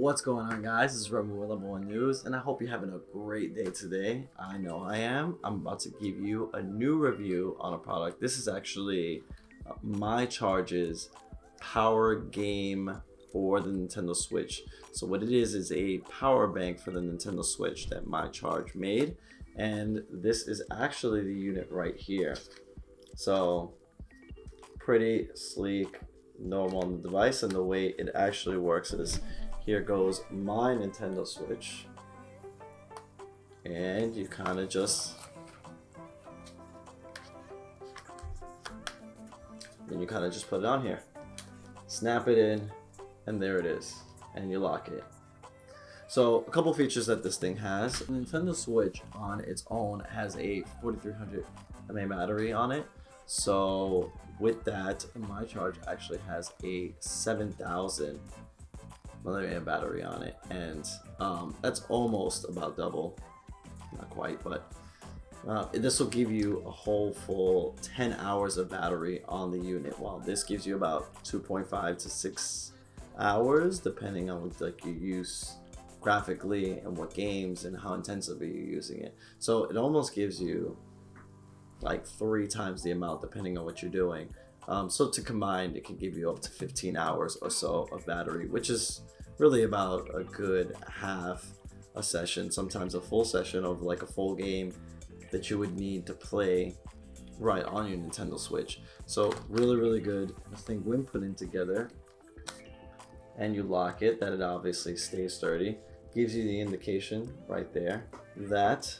What's going on, guys? This is Roman with Level 1 News, and I hope you're having a great day today. I know I am. I'm about to give you a new review on a product. This is actually myCharge's PowerGame for the Nintendo Switch. So what it is a power bank for the Nintendo Switch that myCharge made, and this is actually the unit right here. So pretty sleek, normal on the device, and the way it actually works is here goes my Nintendo Switch, and you kind of just put it on here, snap it in, and there it is, and you lock it. So a couple features that this thing has: the Nintendo Switch on its own has a 4300 mAh battery on it. So with that, myCharge actually has a 7000 mAh battery on it, and that's almost about double, not quite, but this will give you a whole full 10 hours of battery on the unit, while this gives you about 2.5 to 6 hours depending on what you use graphically and what games and how intensively you're using it. So it almost gives you like 3 times the amount depending on what you're doing. So to combine, it can give you up to 15 hours or so of battery, which is really about a good half a session, sometimes a full session of like a full game that you would need to play right on your Nintendo Switch. So really good. This thing, when put in together and you lock it, that it obviously stays sturdy, gives you the indication right there that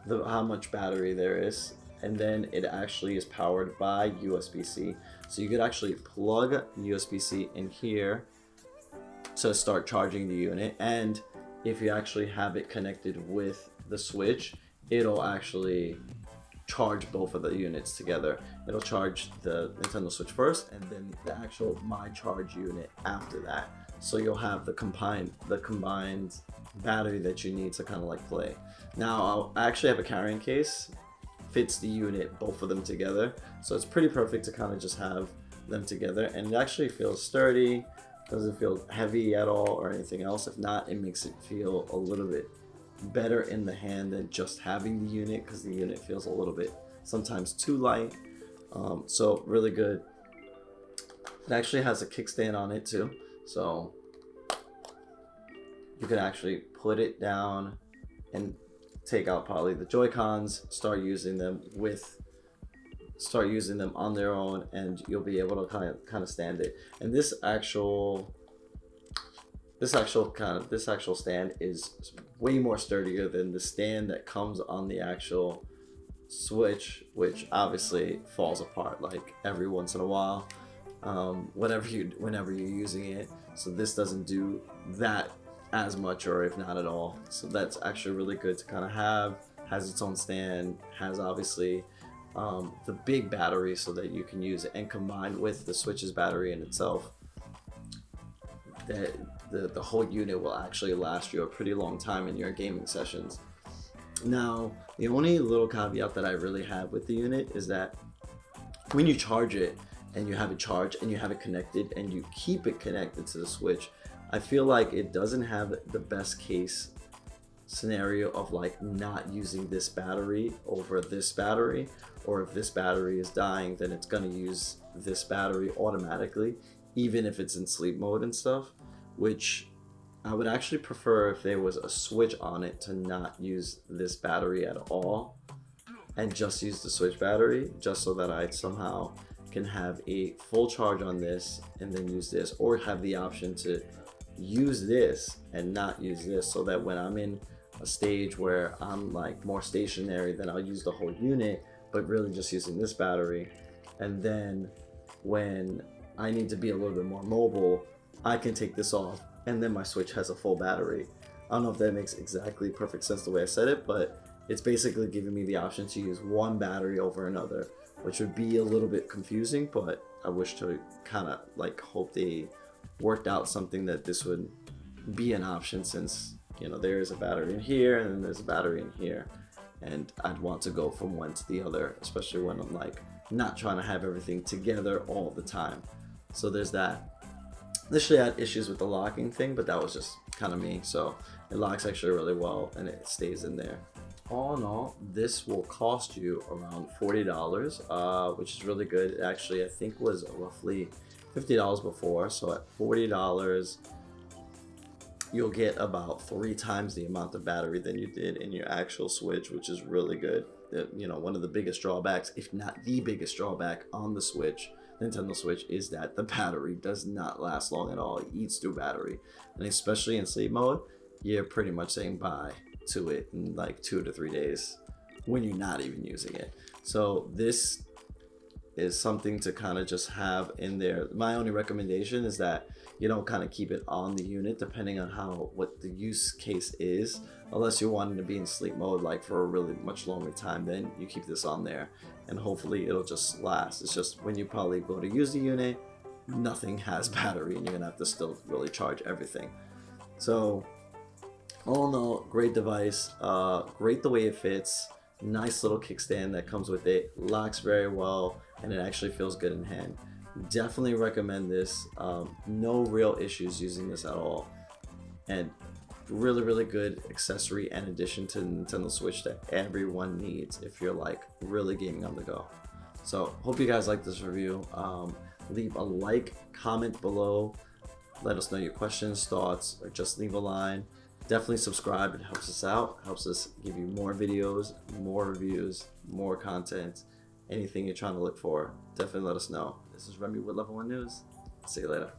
how much battery there is. And then it actually is powered by USB-C. So you could actually plug USB-C in here to start charging the unit. And if you actually have it connected with the Switch, it'll actually charge both of the units together. It'll charge the Nintendo Switch first, and then the actual myCharge unit after that. So you'll have the combined battery that you need to kind of like play. Now I actually have a carrying case, fits the unit, both of them together, so it's pretty perfect to kind of just have them together, and it actually feels sturdy, doesn't feel heavy at all or anything else. If not, it makes it feel a little bit better in the hand than just having the unit, because the unit feels a little bit sometimes too light. So really good. It actually has a kickstand on it too, so you can actually put it down and take out probably the Joy-Cons, start using them on their own, and you'll be able to kind of stand it. And this actual stand is way more sturdier than the stand that comes on the actual Switch, which obviously falls apart like every once in a while whenever you're using it. So this doesn't do that as much, or if not at all. So that's actually really good to kind of have. Has its own stand, has obviously the big battery so that you can use it, and combined with the Switch's battery in itself, that the whole unit will actually last you a pretty long time in your gaming sessions. Now, the only little caveat that I really have with the unit is that when you charge it and you have it charged and you have it connected and you keep it connected to the Switch, I feel like it doesn't have the best case scenario of like not using this battery over this battery, or if this battery is dying, then it's gonna use this battery automatically, even if it's in sleep mode and stuff, which I would actually prefer if there was a switch on it to not use this battery at all and just use the Switch battery, just so that I somehow can have a full charge on this and then use this, or have the option to use this and not use this, so that when I'm in a stage where I'm like more stationary, then I'll use the whole unit, but really just using this battery. And then when I need to be a little bit more mobile, I can take this off, and then my Switch has a full battery. I don't know if that makes exactly perfect sense the way I said it, but it's basically giving me the option to use one battery over another, which would be a little bit confusing, but I wish to kind of like hope they worked out something that this would be an option, since, you know, there is a battery in here and then there's a battery in here, and I'd want to go from one to the other, especially when I'm like not trying to have everything together all the time. So there's that. Initially I had issues with the locking thing, but that was just kind of me. So it locks actually really well and it stays in there. All in all, this will cost you around $40, which is really good. It actually, I think was roughly $50 before. So at $40, you'll get about 3 times the amount of battery than you did in your actual Switch, which is really good. You know, one of the biggest drawbacks, if not the biggest drawback on the Switch, Nintendo Switch, is that the battery does not last long at all. It eats through battery, and especially in sleep mode, you're pretty much saying bye to it in like 2 to 3 days when you're not even using it. So this is something to kind of just have in there. My only recommendation is that you don't kind of keep it on the unit, depending on what the use case is. Unless you're wanting to be in sleep mode like for a really much longer time, then you keep this on there and hopefully it'll just last. It's just when you probably go to use the unit, nothing has battery and you're gonna have to still really charge everything. So all in all, great device, great the way it fits, nice little kickstand that comes with it, locks very well, and it actually feels good in hand. Definitely recommend this. No real issues using this at all, and really good accessory and addition to the Nintendo Switch that everyone needs if you're like really gaming on the go. So hope you guys like this review. Leave a like, comment below, let us know your questions, thoughts, or just leave a line. Definitely subscribe, it helps us out, helps us give you more videos, more reviews, more content. Anything you're trying to look for, definitely let us know. This is Remy with Level 1 News. See you later.